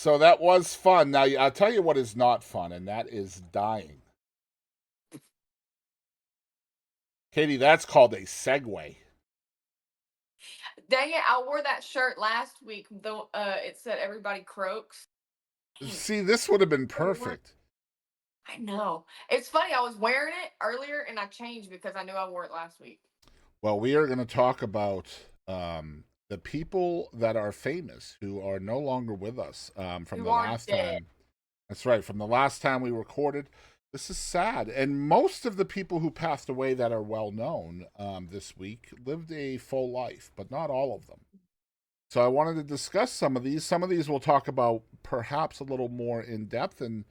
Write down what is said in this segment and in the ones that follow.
So that was fun. Now, I'll tell you what is not fun, and that is dying. Kadie, that's called a segue. Dang it, I wore that shirt last week, though it said everybody croaks. Dang, See, this would have been everyone. perfect. I know. It's funny, I was wearing it earlier and I changed because I knew I wore it last week. Well, we are going to talk about the people that are famous who are no longer with us from You the are last dead. time. That's right, from the last time we recorded. This is sad. And most of the people who passed away that are well known this week lived a full life, but not all of them. So I wanted to discuss some of these. Some of these we'll talk about perhaps a little more in depth. And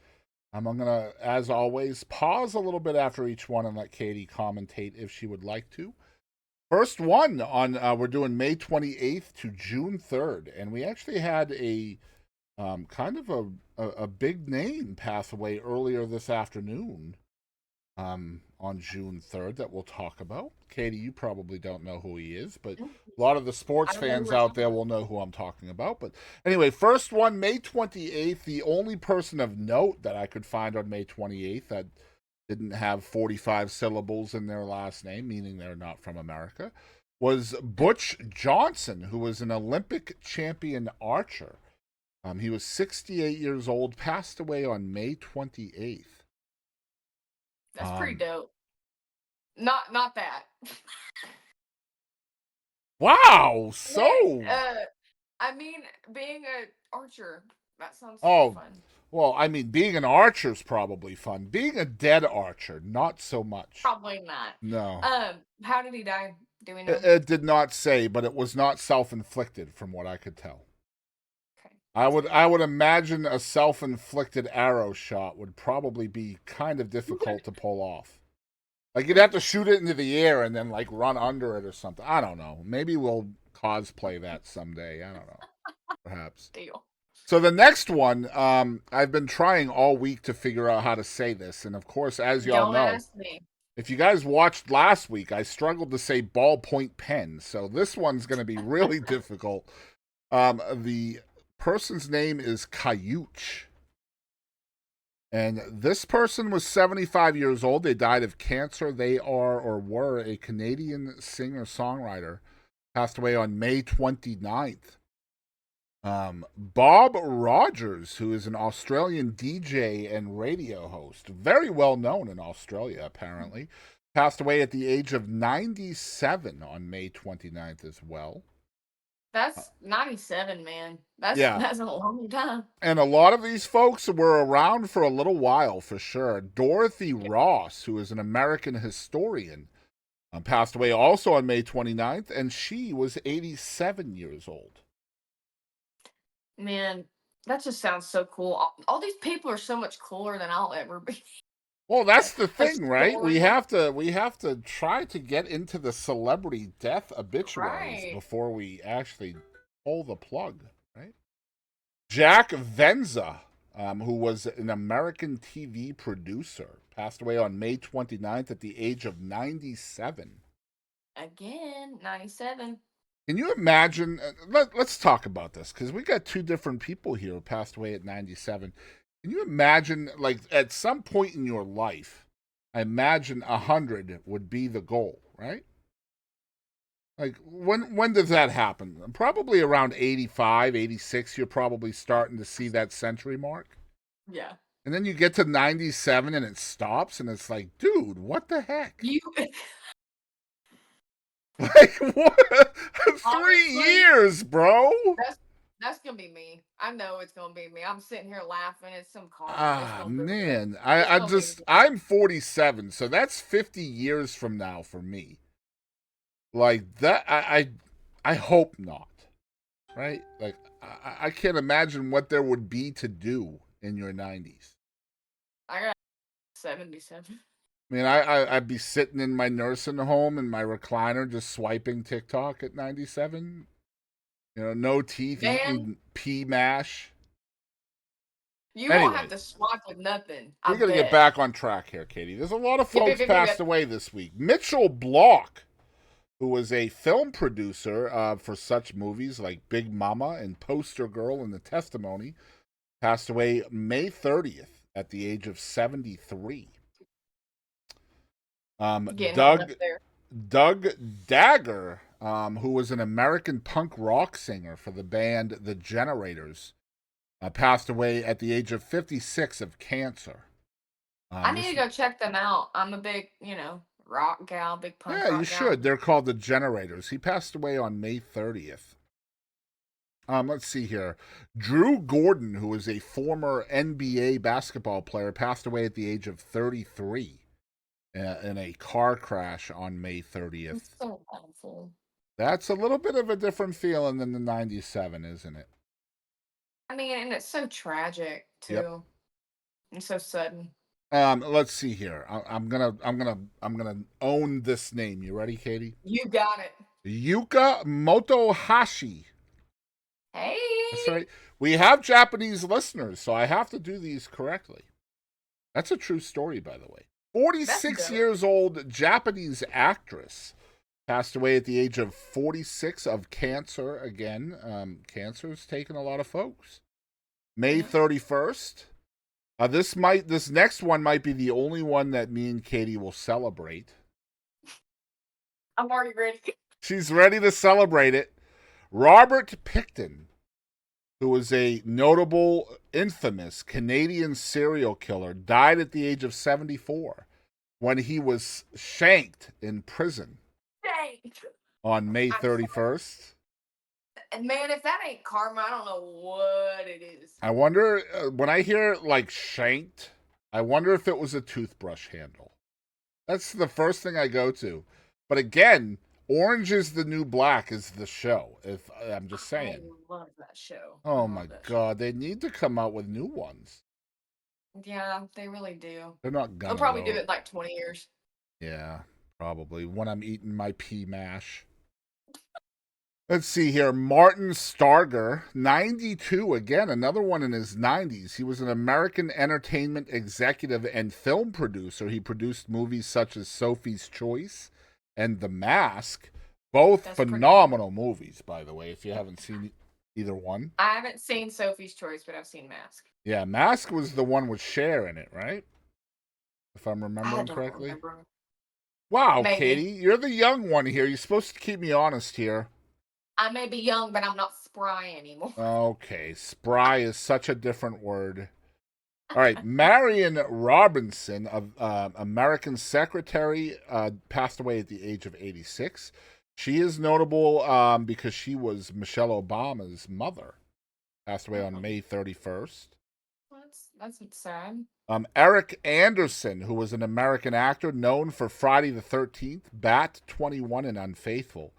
I'm going to, as always, pause a little bit after each one and let Kadie commentate if she would like to. First one on we're doing May 28th to June 3rd, and we actually had a kind of a big name pass away earlier this afternoon on June 3rd that we'll talk about. Kadie, you probably don't know who he is, but a lot of the sports I don't know who fans we're out talking there about. will know who I'm talking about. But anyway, first one, May 28th, the only person of note that I could find on May 28th that didn't have 45 syllables in their last name, meaning they're not from America, was Butch Johnson, who was an Olympic champion archer. He was 68 years old, passed away on May 28th. That's pretty Um, dope. Not that. wow, Man, so I mean, being a archer, that sounds oh, fun. well, I mean, being an archer's probably fun. Being a dead archer, not so much. Probably not. No, How did he die? Do we it, know? it did not say, but it was not self-inflicted, from what I could tell. Okay, I that's would good. I would imagine a self-inflicted arrow shot would probably be kind of difficult to pull off. Like you'd have to shoot it into the air and then like run under it or something. I don't know. Maybe we'll cosplay that someday. I don't know. Perhaps. Deal. So the next one, I've been trying all week to figure out how to say this, and of course, as y'all Don't know, ask me. if you guys watched last week, I struggled to say ballpoint pen. So this one's going to be really difficult. The person's name is Cayuch. And this person was 75 years old. They died of cancer. They are or were a Canadian singer songwriter. Passed away on May 29th. Bob Rogers, who is an Australian DJ and radio host, very well known in Australia, apparently, passed away at the age of 97 on May 29th as well. That's 97, man. That's Yeah, that's a long time. and a lot of these folks were around for a little while for sure. Dorothy Yeah. Ross, who is an American historian, passed away also on May 29th, and she was 87 years old. Man, that just sounds so cool. All these people are so much cooler than I'll ever be. Well, that's the thing, right? We Historian. have to we have to try to get into the celebrity death obituaries Right. before we actually pull the plug, right? Jack Venza, who was an American TV producer, passed away on May 29th at the age of 97. Again, 97. Can you imagine? Let's talk about this because we got two different people here who passed away at 97. Can you imagine, like, at some point in your life, I imagine 100 would be the goal, right? Like, when does that happen? Probably around 85, 86. You're probably starting to see that century mark. Yeah. And then you get to 97 and it stops, and it's like, dude, what the heck? You Like, what? 3 honestly, years, bro. that's that's gonna be me. I know it's gonna be me. I'm sitting here laughing. It's some karma. It's Ah, gonna be me. man. It's I gonna be just, me. I'm 47, so that's 50 years from now for me. Like, that, I hope not, right? Like, I can't imagine what there would be to do in your 90s. I got 77. I mean, I'd be sitting in my nursing home in my recliner just swiping TikTok at 97. You know, no teeth, Man, eating pea mash. you won't have Anyways, to swap with nothing. I we got to get bet. back on track here, Kadie. There's a lot of Yep, yep, folks yep, yep, passed yep. away this week. Mitchell Block, who was a film producer for such movies like Big Mama and Poster Girl and The Testimony, Passed away May 30th at the age of 73. Getting on up Doug there. Doug Dagger, who was an American punk rock singer for the band The Generators, passed away at the age of 56 of cancer. I need This, to go check them out. I'm a big, rock gal, big punk yeah, you rock gal. should. They're called The Generators. He passed away on May 30th. Let's see here. Drew Gordon, who is a former NBA basketball player, passed away at the age of 33 in a car crash on May 30th. It's so awful. That's a little bit of a different feeling than the 97, isn't it? I mean, and it's so tragic Yep. too. And so sudden. Let's see here. I'm gonna own this name. You ready, Kadie? You got it. Yuka Motohashi. Hey. That's right. We have Japanese listeners, so I have to do these correctly. That's a true story, by the way. 46 years old Japanese actress passed away at the age of 46 of cancer again. Cancer's taken a lot of folks. May 31st. This next one might be the only one that me and Kadie will celebrate. I'm already ready. She's ready to celebrate it. Robert Pickton, who was a notable, infamous Canadian serial killer, died at the age of 74 when he was shanked in prison on May 31st. And man, if that ain't karma, I don't know what it is. I wonder, when I hear like shanked, I wonder if it was a toothbrush handle. That's the first thing I go to. But again, Orange is the New Black is the show. If I'm just saying. I love that show. Oh my God, they need to come out with new ones. Yeah, they really do. They're not gonna. They'll probably do it in like 20 years. Yeah, probably. When I'm eating my pea mash. Let's see here. Martin Starger, 92, again, another one in his 90s. He was an American entertainment executive and film producer. He produced movies such as Sophie's Choice and The Mask. Both phenomenal movies, by the way, if you haven't seen either one. I haven't seen Sophie's Choice, but I've seen Mask. Yeah, Mask was the one with Cher in it, right? If I'm remembering correctly. Remember. Wow, Maybe. Kadie, you're the young one here. You're supposed to keep me honest here. I may be young, but I'm not spry anymore. Okay, spry is such a different word. All right, Marion Robinson, American secretary, passed away at the age of 86. She is notable because she was Michelle Obama's mother. Passed away on May 31st. That's sad. Eric Anderson, who was an American actor known for Friday the 13th, Bat 21, and Unfaithful,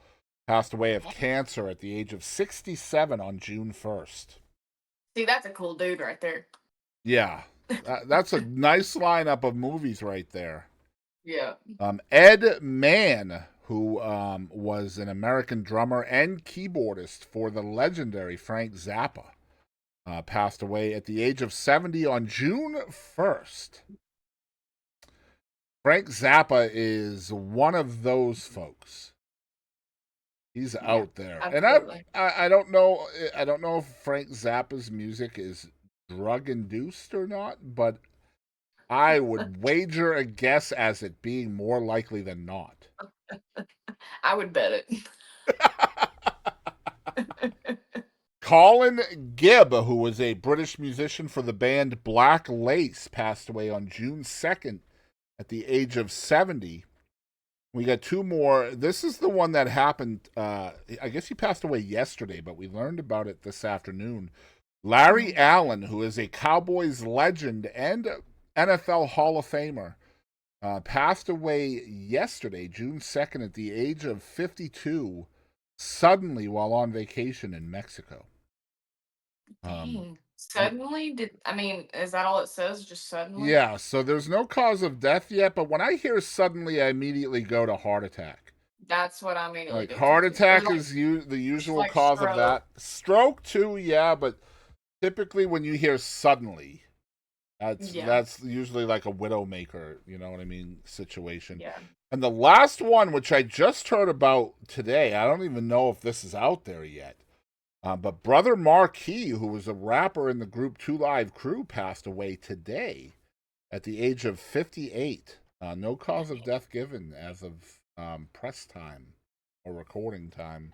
passed away of cancer at the age of 67 on June 1st. See, that's a cool dude right there. Yeah, that's a nice lineup of movies right there. Yeah. Ed Mann, who was an American drummer and keyboardist for the legendary Frank Zappa, passed away at the age of 70 on June 1st. Frank Zappa is one of those folks. He's out there. Absolutely. And I don't know if Frank Zappa's music is drug induced or not, but I would wager a guess as it being more likely than not. I would bet it. Colin Gibb, who was a British musician for the band Black Lace, passed away on June 2nd at the age of 70. We got two more. This is the one that happened. I guess he passed away yesterday, but we learned about it this afternoon. Larry Allen, who is a Cowboys legend and NFL Hall of Famer, passed away yesterday, June 2nd, at the age of 52, suddenly while on vacation in Mexico. Suddenly? Is that all it says? Just suddenly? Yeah, so there's no cause of death yet, but when I hear suddenly, I immediately go to heart attack. That's what I immediately like heart attack is the usual cause of that. Stroke too, yeah, but typically when you hear suddenly, that's usually like a widowmaker, you know what I mean, situation. Yeah. And the last one, which I just heard about today, I don't even know if this is out there yet. But Brother Marquis, who was a rapper in the group Two Live Crew, passed away today at the age of 58. No cause of death given as of press time or recording time.